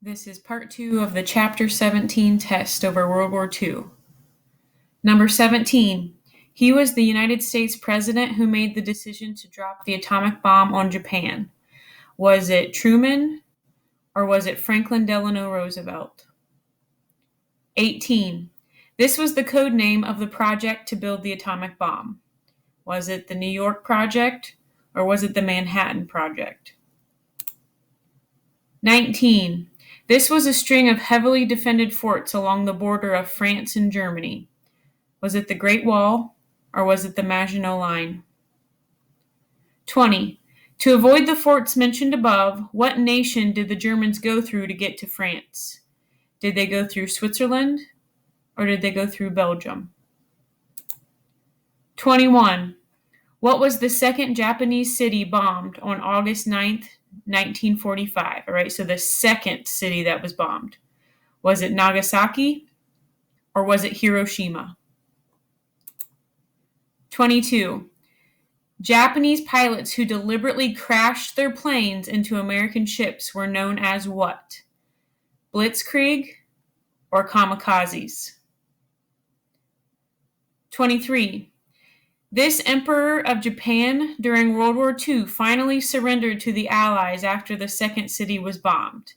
This is part 2 of the Chapter 17 test over World War II. Number 17. He was the United States president who made the decision to drop the atomic bomb on Japan. Was it Truman or was it Franklin Delano Roosevelt? 18. This was the code name of the project to build the atomic bomb. Was it the New York Project or was it the Manhattan Project? 19. This was a string of heavily defended forts along the border of France and Germany. Was it the Great Wall or was it the Maginot Line? 20. To avoid the forts mentioned above, what nation did the Germans go through to get to France? Did they go through Switzerland or did they go through Belgium? 21. What was the second Japanese city bombed on August 9th, 1945? All right, so the second city that was bombed. Was it Nagasaki or was it Hiroshima? 22. Japanese pilots who deliberately crashed their planes into American ships were known as what? Blitzkrieg or kamikazes? 23. This emperor of Japan during World War II finally surrendered to the Allies after the second city was bombed.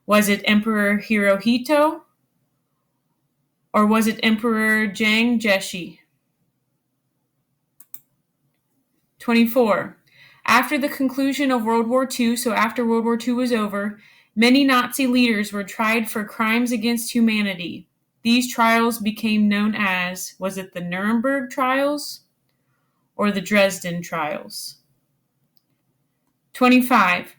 Was it Emperor Hirohito or was it Emperor Jiang Zeshi? 24. After the conclusion of World War II, so after World War II was over, many Nazi leaders were tried for crimes against humanity. These trials became known as, was it the Nuremberg trials or the Dresden trials? 25.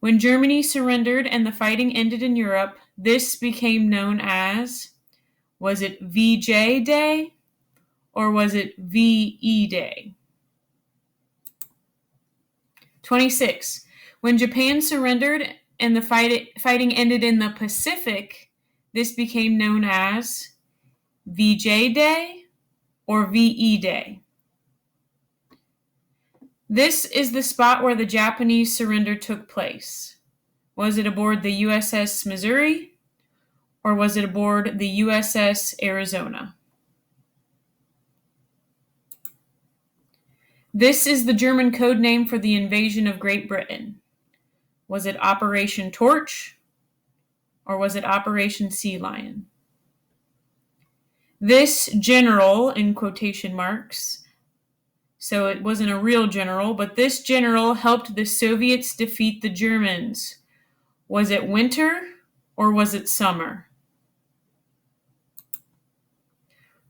When Germany surrendered and the fighting ended in Europe, this became known as, was it VJ Day or was it VE Day? 26. When Japan surrendered and the fighting ended in the Pacific, this became known as VJ Day or VE Day. This is the spot where the Japanese surrender took place. Was it aboard the USS Missouri or was it aboard the USS Arizona? This is the German code name for the invasion of Great Britain. Was it Operation Torch or was it Operation Sea Lion? This general, in quotation marks, so it wasn't a real general, but this general helped the Soviets defeat the Germans. Was it winter or was it summer?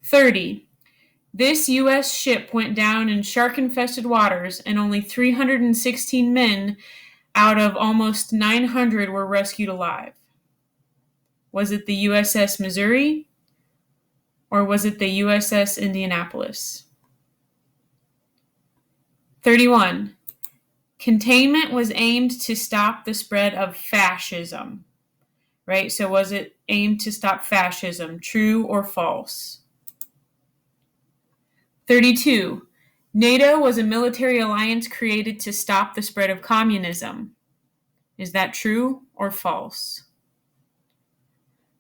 30. This U.S. ship went down in shark-infested waters, and only 316 men out of almost 900 were rescued alive. Was it the USS Missouri, or was it the USS Indianapolis? 31. Containment was aimed to stop the spread of fascism, right? So was it aimed to stop fascism, true or false? 32. NATO was a military alliance created to stop the spread of communism. Is that true or false?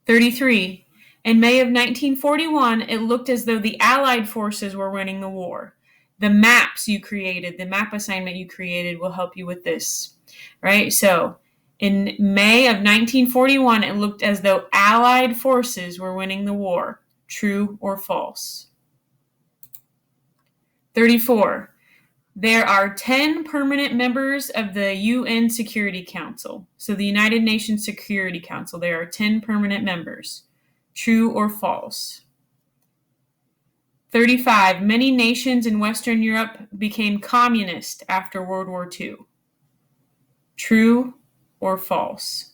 33. In May of 1941, it looked as though the Allied forces were winning the war. The maps you created, the map assignment you created will help you with this, right? So in May of 1941, it looked as though Allied forces were winning the war. True or false? 34. There are 10 permanent members of the UN Security Council. So the United Nations Security Council, there are 10 permanent members. True or false? 35. Many nations in Western Europe became communist after World War II. True or false?